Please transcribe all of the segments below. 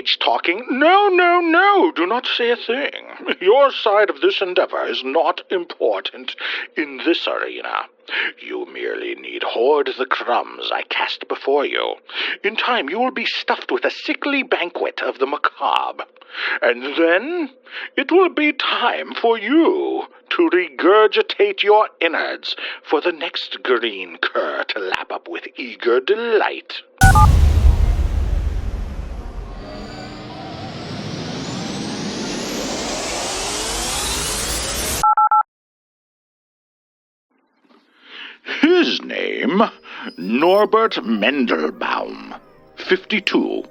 DialH talking. No, no, no, do not say a thing. Your side of this endeavor is not important in this arena. You merely need hoard the crumbs I cast before you. In time you will be stuffed with a sickly banquet of the macabre. And then it will be time for you to regurgitate your innards for the next green cur to lap up with eager delight. His name, Norbert Mendelbaum, 52.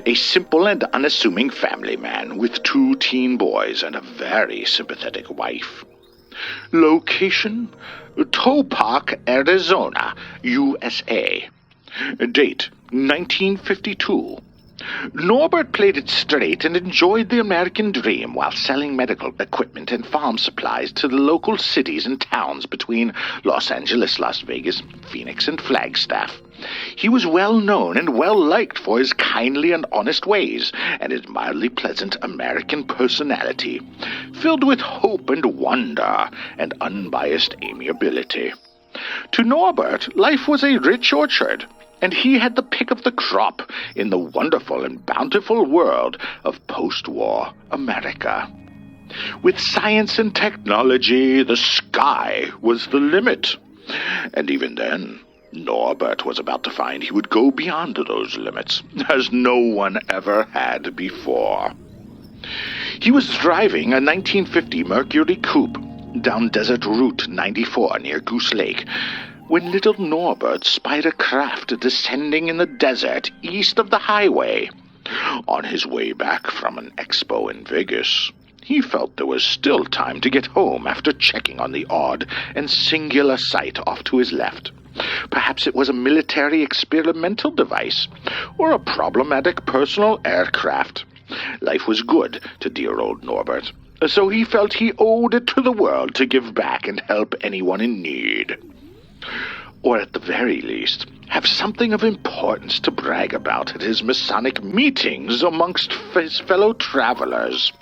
A simple and unassuming family man with 2 teen boys and a very sympathetic wife. Location, Topak, Arizona, USA. Date, 1952. Norbert played it straight and enjoyed the American dream while selling medical equipment and farm supplies to the local cities and towns between Los Angeles, Las Vegas, Phoenix, and Flagstaff. He was well known and well liked for his kindly and honest ways and his mildly pleasant American personality, filled with hope and wonder and unbiased amiability. To Norbert, life was a rich orchard, and he had the pick of the crop in the wonderful and bountiful world of post-war America. With science and technology, the sky was the limit. And even then, Norbert was about to find he would go beyond those limits, as no one ever had before. He was driving a 1950 Mercury Coupe down Desert Route 94 near Goose Lake, when little Norbert spied a craft descending in the desert east of the highway. On his way back from an expo in Vegas, he felt there was still time to get home after checking on the odd and singular sight off to his left. Perhaps it was a military experimental device, or a problematic personal aircraft. Life was good to dear old Norbert, so he felt he owed it to the world to give back and help anyone in need. Or at the very least, have something of importance to brag about at his Masonic meetings amongst his fellow travelers.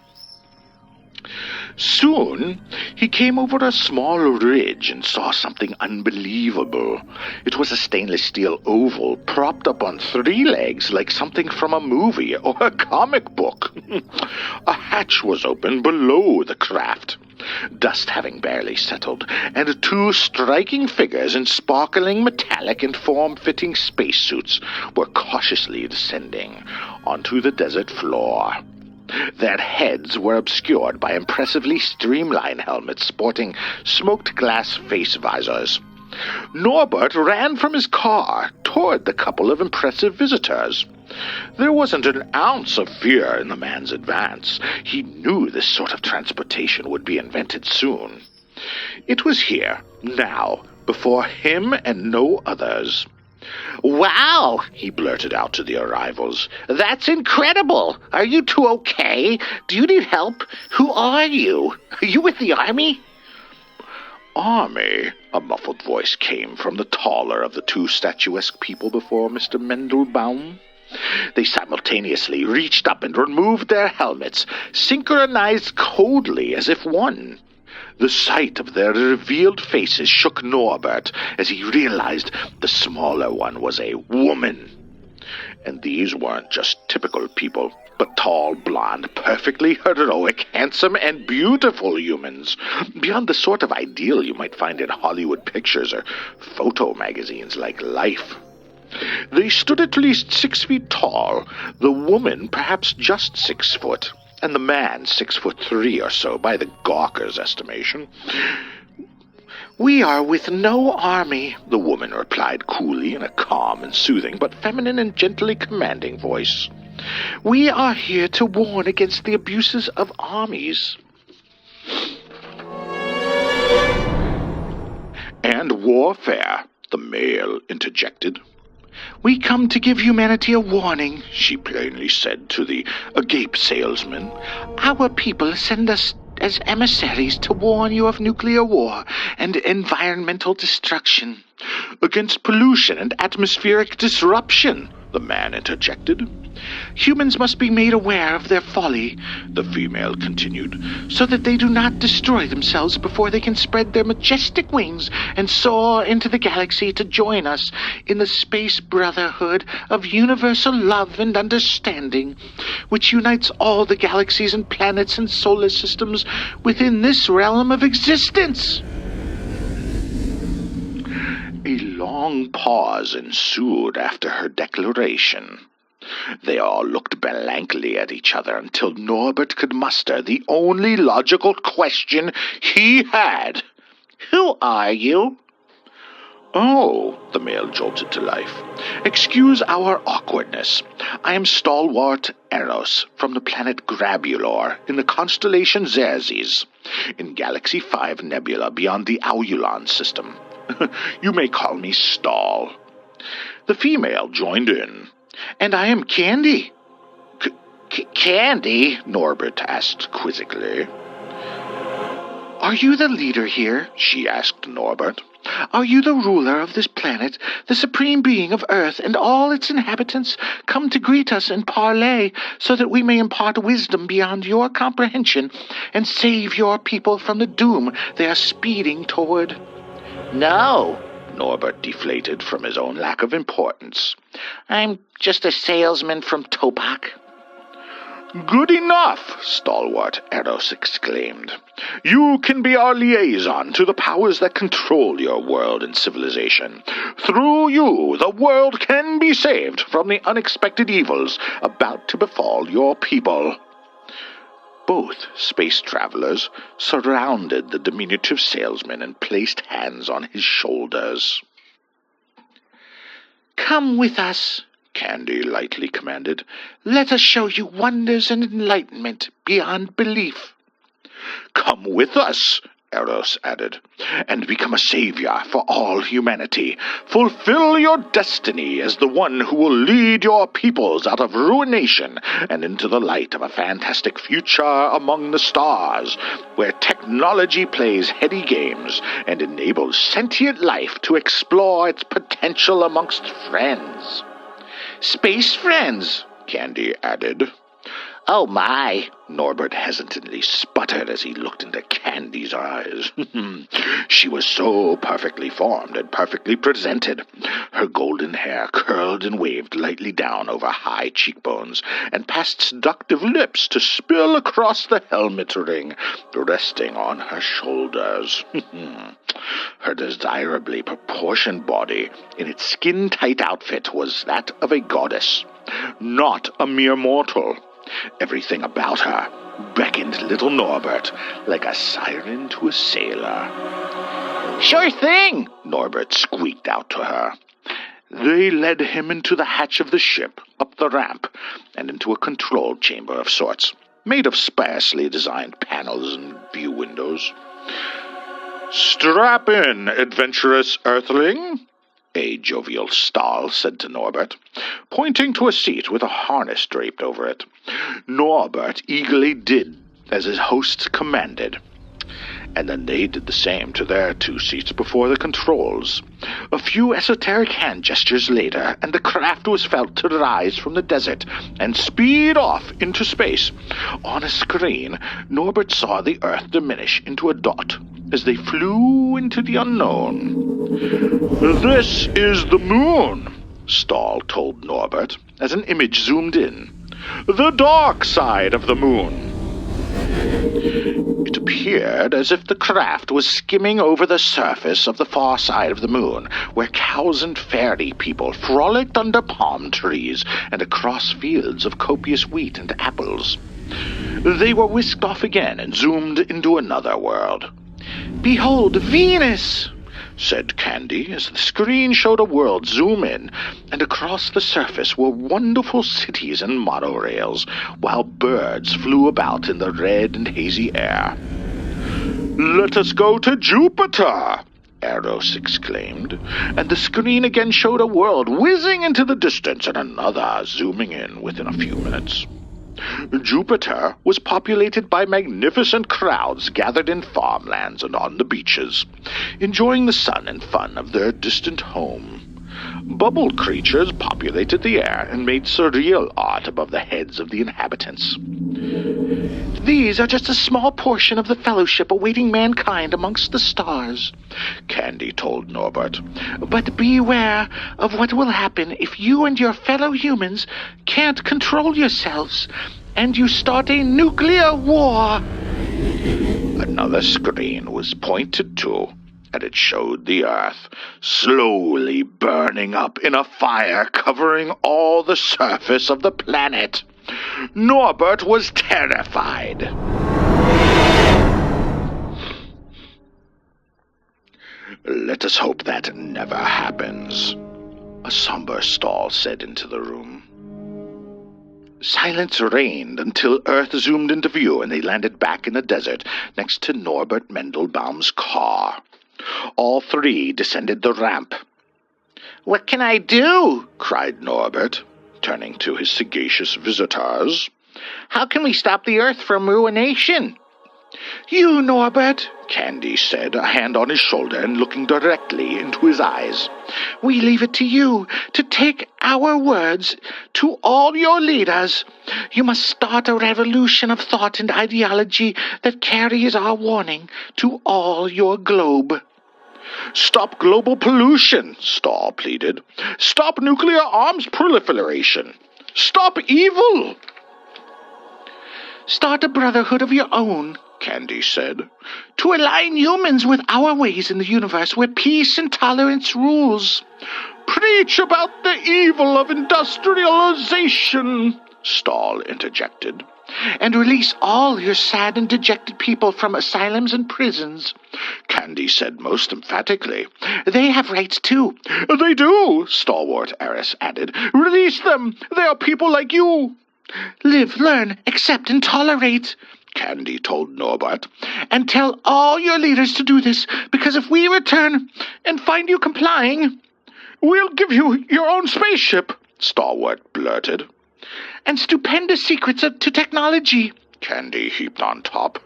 Soon, he came over a small ridge and saw something unbelievable. It was a stainless steel oval propped up on 3 legs like something from a movie or a comic book. A hatch was open below the craft, dust having barely settled, and 2 striking figures in sparkling metallic and form-fitting spacesuits were cautiously descending onto the desert floor. Their heads were obscured by impressively streamlined helmets sporting smoked glass face visors. Norbert ran from his car toward the couple of impressive visitors. There wasn't an ounce of fear in the man's advance. He knew this sort of transportation would be invented soon. It was here, now, before him and no others. "Wow," he blurted out to the arrivals. "That's incredible! Are you 2 okay? Do you need help? Who are you? Are you with the army?" "Army?" A muffled voice came from the taller of the 2 statuesque people before Mr. Mendelbaum. They simultaneously reached up and removed their helmets, synchronized coldly as if one. The sight of their revealed faces shook Norbert as he realized the smaller one was a woman. And these weren't just typical people, but tall, blonde, perfectly heroic, handsome, and beautiful humans, beyond the sort of ideal you might find in Hollywood pictures or photo magazines like Life. They stood at least 6 feet tall, the woman perhaps just 6 foot, and the man 6'3" or so by the gawker's estimation. "We are with no army," the woman replied coolly in a calm and soothing but feminine and gently commanding voice. "We are here to warn against the abuses of armies." "And warfare," the male interjected. "We come to give humanity a warning," she plainly said to the agape salesman. "Our people send us as emissaries to warn you of nuclear war and environmental destruction." "Against pollution and atmospheric disruption," the man interjected. Humans must be made aware of their folly, the female continued, so that they do not destroy themselves before they can spread their majestic wings and soar into the galaxy to join us in the space brotherhood of universal love and understanding, which unites all the galaxies and planets and solar systems within this realm of existence. A long pause ensued after her declaration. They all looked blankly at each other until Norbert could muster the only logical question he had. "Who are you?" "Oh," the male jolted to life. "Excuse our awkwardness. I am stalwart Eros from the planet Grabulor in the constellation Xerxes, in Galaxy 5 Nebula beyond the Aululon system. You may call me Stall." The female joined in. "And I am Candy." Candy?" Norbert asked quizzically. "Are you the leader here?" she asked Norbert. "Are you the ruler of this planet, the supreme being of Earth and all its inhabitants, come to greet us and parley so that we may impart wisdom beyond your comprehension and save your people from the doom they are speeding toward?" "No," Norbert deflated from his own lack of importance. "I'm just a salesman from Topak." "Good enough," Stalwart Eros exclaimed. "You can be our liaison to the powers that control your world and civilization. Through you, the world can be saved from the unexpected evils about to befall your people." Both space travelers surrounded the diminutive salesman and placed hands on his shoulders. "Come with us," Candy lightly commanded. "Let us show you wonders and enlightenment beyond belief." "Come with us," Eros added, "and become a savior for all humanity. Fulfill your destiny as the one who will lead your peoples out of ruination and into the light of a fantastic future among the stars, where technology plays heady games and enables sentient life to explore its potential amongst friends." "Space friends," Candy added. "Oh my," Norbert hesitantly sputtered as he looked into Candy's eyes. She was so perfectly formed and perfectly presented. Her golden hair curled and waved lightly down over high cheekbones and past seductive lips to spill across the helmet ring resting on her shoulders. Her desirably proportioned body in its skin-tight outfit was that of a goddess, not a mere mortal. Everything about her beckoned little Norbert like a siren to a sailor. "Sure thing," Norbert squeaked out to her. They led him into the hatch of the ship, up the ramp, and into a control chamber of sorts, made of sparsely designed panels and view windows. "Strap in, adventurous earthling," a jovial Stahl said to Norbert, pointing to a seat with a harness draped over it. Norbert eagerly did as his hosts commanded, and then they did the same to their 2 seats before the controls. A few esoteric hand gestures later, and the craft was felt to rise from the desert and speed off into space. On a screen, Norbert saw the Earth diminish into a dot as they flew into the unknown. "This is the moon," Stahl told Norbert as an image zoomed in. "The dark side of the moon." It appeared as if the craft was skimming over the surface of the far side of the moon, where cows and fairy people frolicked under palm trees and across fields of copious wheat and apples. They were whisked off again and zoomed into another world. "Behold, Venus!" said Candy as the screen showed a world zoom in, and across the surface were wonderful cities and monorails, while birds flew about in the red and hazy air. "Let us go to Jupiter!" Eros exclaimed, and the screen again showed a world whizzing into the distance and another zooming in within a few minutes. Jupiter was populated by magnificent crowds gathered in farmlands and on the beaches, enjoying the sun and fun of their distant home. Bubble creatures populated the air and made surreal art above the heads of the inhabitants. "These are just a small portion of the fellowship awaiting mankind amongst the stars," Candy told Norbert. "But beware of what will happen if you and your fellow humans can't control yourselves and you start a nuclear war." Another screen was pointed to, and it showed the Earth slowly burning up in a fire covering all the surface of the planet. Norbert was terrified. "Let us hope that never happens," a somber Stahl said into the room. Silence reigned until Earth zoomed into view and they landed back in the desert next to Norbert Mendelbaum's car. All three descended the ramp. "What can I do?" cried Norbert, turning to his sagacious visitors. "How can we stop the Earth from ruination?" "You, Norbert," Candy said, a hand on his shoulder and looking directly into his eyes. "We leave it to you to take our words to all your leaders. You must start a revolution of thought and ideology that carries our warning to all your globe." "Stop global pollution," Stahl pleaded. "Stop nuclear arms proliferation. Stop evil." "Start a brotherhood of your own," Candy said, "to align humans with our ways in the universe where peace and tolerance rules." "Preach about the evil of industrialization," Stahl interjected. "And release all your sad and dejected people from asylums and prisons," Candy said most emphatically. "They have rights too." "They do," stalwart Eris added. "Release them. They are people like you." "Live, learn, accept, and tolerate," Candy told Norbert. "And tell all your leaders to do this, because if we return and find you complying, we'll give you your own spaceship," Stalwart blurted. "And stupendous secrets to technology," Candy heaped on top.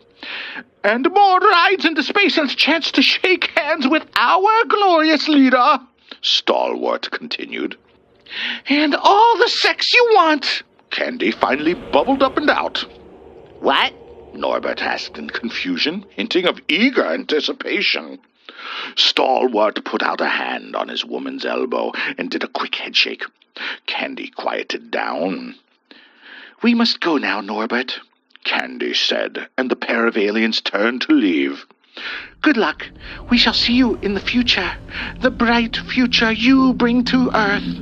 "And more rides into space and a chance to shake hands with our glorious leader," Stalwart continued. "And all the sex you want," Candy finally bubbled up and out. "What?" Norbert asked in confusion, hinting of eager anticipation. Stalwart put out a hand on his woman's elbow and did a quick headshake. Candy quieted down. "We must go now, Norbert," Candy said, and the pair of aliens turned to leave. "Good luck. We shall see you in the future, the bright future you bring to Earth."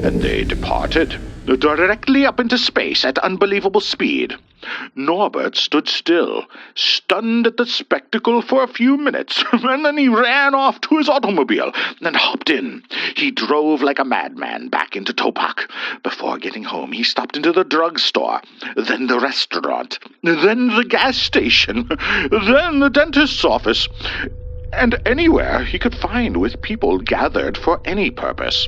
And they departed, directly up into space at unbelievable speed. Norbert stood still, stunned at the spectacle for a few minutes, and then he ran off to his automobile and hopped in. He drove like a madman back into Topak. Before getting home, he stopped into the drugstore, then the restaurant, then the gas station, then the dentist's office, and anywhere he could find with people gathered for any purpose.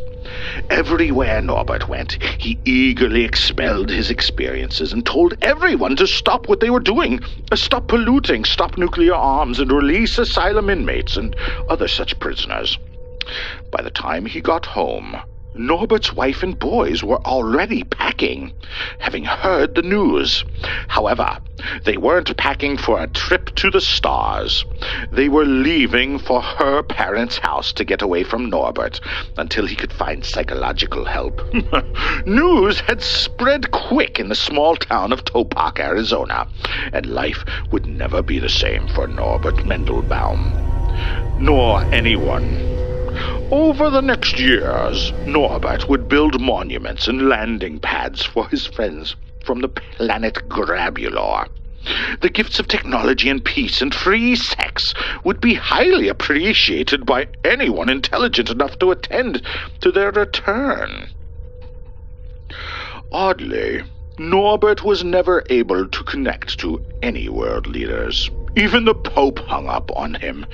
Everywhere Norbert went, he eagerly expelled his experiences and told everyone to stop what they were doing, stop polluting, stop nuclear arms, and release asylum inmates and other such prisoners. By the time he got home, Norbert's wife and boys were already packing, having heard the news. However, they weren't packing for a trip to the stars. They were leaving for her parents' house to get away from Norbert until he could find psychological help. News had spread quick in the small town of Topak, Arizona, and life would never be the same for Norbert Mendelbaum, nor anyone. Over the next years, Norbert would build monuments and landing pads for his friends from the planet Grabulor. The gifts of technology and peace and free sex would be highly appreciated by anyone intelligent enough to attend to their return. Oddly, Norbert was never able to connect to any world leaders. Even the Pope hung up on him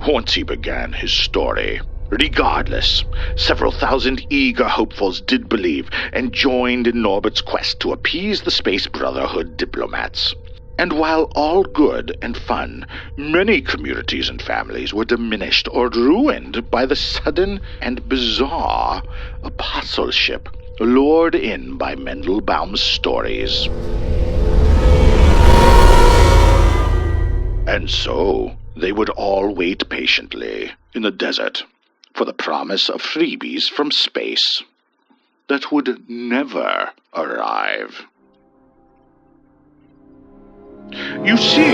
once he began his story. Regardless, several thousand eager hopefuls did believe and joined in Norbert's quest to appease the Space Brotherhood diplomats. And while all good and fun, many communities and families were diminished or ruined by the sudden and bizarre apostleship lured in by Mendelbaum's stories. And so they would all wait patiently in the desert for the promise of freebies from space that would never arrive. You see,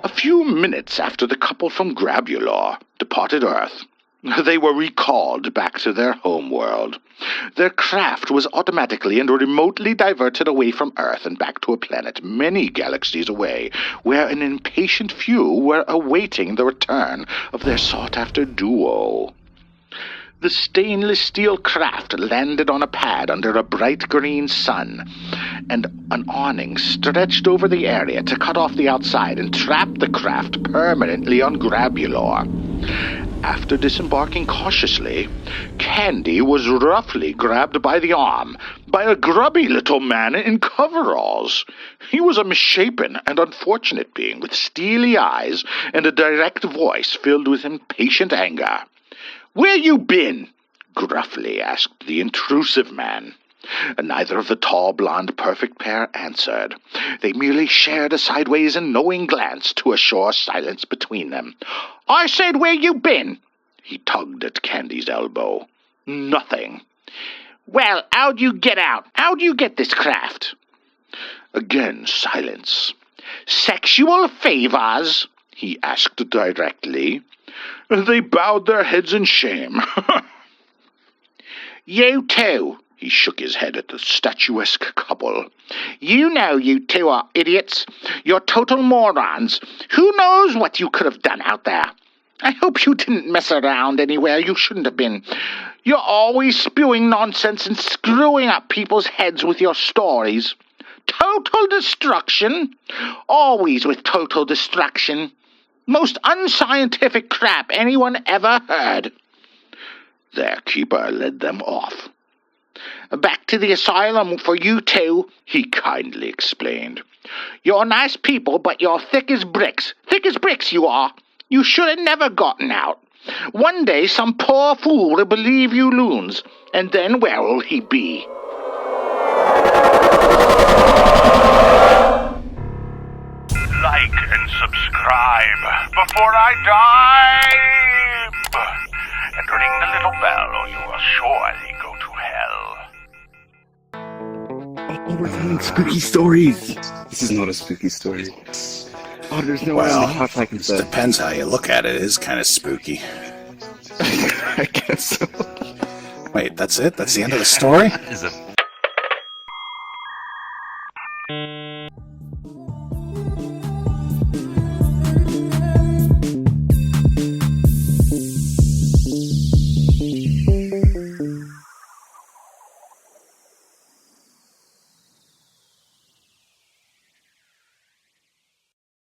a few minutes after the couple from Grabulor departed Earth, they were recalled back to their homeworld. Their craft was automatically and remotely diverted away from Earth and back to a planet many galaxies away, where an impatient few were awaiting the return of their sought-after duo. The stainless steel craft landed on a pad under a bright green sun, and an awning stretched over the area to cut off the outside and trap the craft permanently on Grabulor. After disembarking cautiously, Candy was roughly grabbed by the arm by a grubby little man in coveralls. He was a misshapen and unfortunate being with steely eyes and a direct voice filled with impatient anger. "Where you been?" gruffly asked the intrusive man. Neither of the tall, blonde, perfect pair answered. They merely shared a sideways and knowing glance to assure silence between them. "I said, where you been?" He tugged at Candy's elbow. "Nothing." "Well, how'd you get out? How'd you get this craft?" Again silence. "Sexual favors?" he asked directly. They bowed their heads in shame. "You too." He shook his head at the statuesque couple. "You know you two are idiots. You're total morons. Who knows what you could have done out there? I hope you didn't mess around anywhere you shouldn't have been. You're always spewing nonsense and screwing up people's heads with your stories. Total destruction? Always with total destruction. Most unscientific crap anyone ever heard." Their keeper led them off. "Back to the asylum for you two," he kindly explained. "You're nice people, but you're thick as bricks. Thick as bricks you are. You should have never gotten out. One day some poor fool will believe you loons, and then where will he be?" Like and subscribe before I die. And ring the little bell or you will surely go to hell. Oh, we're telling spooky stories. This is not a spooky story. Oh, there's no way on the couch I can sit. Depends how you look at it. It is kind of spooky. I guess so. Wait, that's it? That's the end of the story? That is a